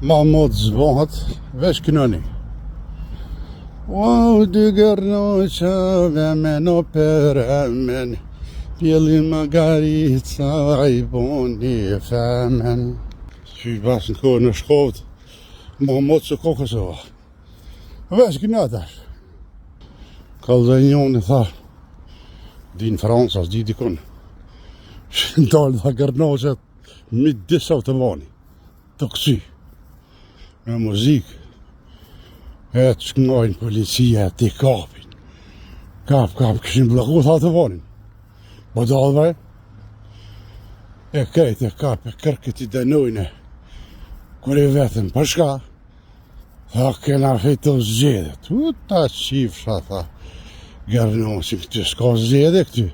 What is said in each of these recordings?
Ma mod zbohat, veç kënoni. O, dy gërnoqave me no për emen, pjeli magarica I boni femen. Që I bas në kohë në shkovët, ma mod së kokësova. Veç kënotash. Kallë dhe njoni tha, di në Fransas, di dikon. Ndalë dhe gërnoqet, mid disa të vani, të kësi. Me muzikë, e të shkëngajnë policia, ti kapin. Kap, këshin bloku, tha të vanin. Po dalëve, e krejt e kap, e kërkët I denojnë. Kur I vetën, për shka? Tha, kena fitu zgjedhjet. U, ta qifsha, tha, gërnosin, këty s'ka zgjedhje këty.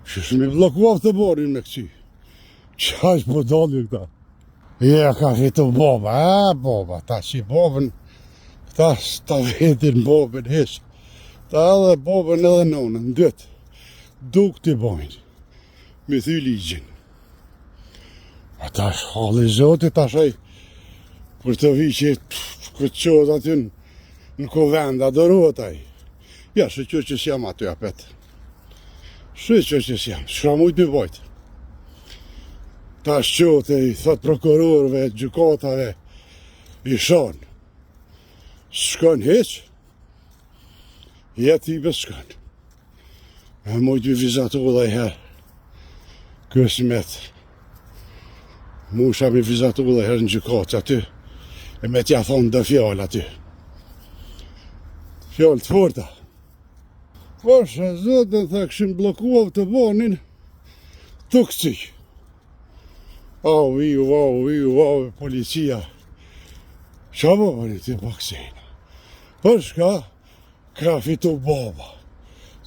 Qështë me bloku të vanin me këty. Qaq po dalë këta. Ja ka fitu baba, baba, ta që babën, ta s'ta vetin babën heq, ta edhe babën edhe nonën, dytë, duk t'i bojnë, me thy ligjin. A ta shhalli zotit, ta shaj, për të vi që këtë qodë aty në kovenda, dërruat aj. Ja, shë që s'jam aty apet. Shë që s'jam, shra mujt me bojtë. Ta shqote I thot prokurorve, gjukatave, I shanë. Shkon heq, jetë I bes shkon. E mujtë I vizatu dhe I herë, kësmet. Musha mi vizatu dhe herë në gjukatë aty, e me tja thonë dhe fjallë aty. Fjallë të forta. Pasha zotën, tha këshim blokuav të banin, të këci. Au, policia. Qa babën I të vaksina? Për shka, ka fitu baba.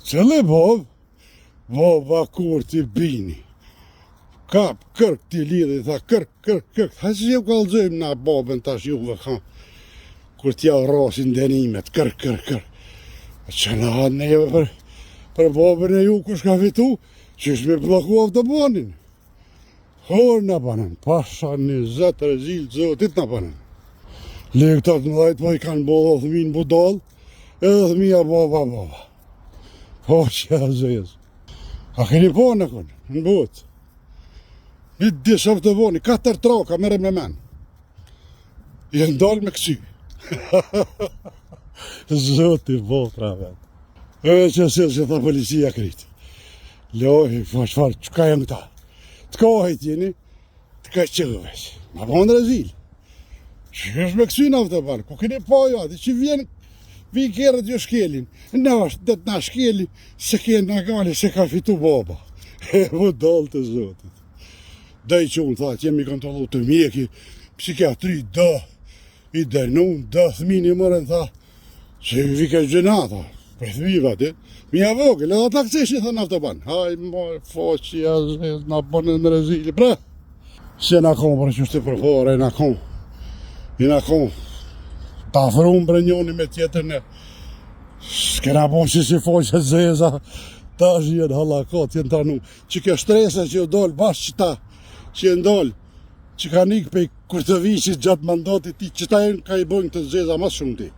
Cële bab? Baba kur t'i bini. Kap, kërk t'i lidhi, tha kërk. Ha që ju kalëzojmë na babën tash juve, ka. Kur t'ja rasin denimet, kërk. Që na hanë neve për babën e ju kush ka fitu, që shme blokuav të banin. Hor në banën, pasha 20 rezil zotit në banën. Lektat në dhajt pa I kanë bodha thëmin budal, edhe thëmija baba. Po që a zez. A keni po në kënë, në botë. Një disëv të boni, 4 traka mere me men. I ndalë me kësi. Zotit botra vet. E që se tha policia kritë. Lohi, fashfar, që ka janë këta? Të kohët jeni, të ka qëvesh. Ma po në rezil. Që është me kësy në autobar, ku keni po jati, që vjen kërët jo shkelin. Në është, dhe të na shkeli, se kene në gali, se ka fitu baba. E më dalë të zotit. Dhe I qunë, tha, që jemi kontrolu të mjeki, psikiatri, I denun, thmini mërën, tha, që I vike gjenata, për thviva, mi avogel, edhe ta këceshi, tha në autoban. Haj, moj, foqi, azhez, na bënë në rezili, bre. Se na kom, për që shte përfore, na kom. I na kom. Ta frum për njoni me tjetër në. S'kena bon që si foqe zeza, ta është jenë halakat, jenë tanu. Që kjo shtresa që ju dollë, bashkë që ta, që jenë dollë, që ka nikë pe kur të vishit gjatë mandatit ti, që ta jenë ka I bojnë të zeza mas shumë ti.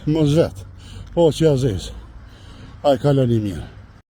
Mos vetë. Po që a zezë. Aj kaloni mirë.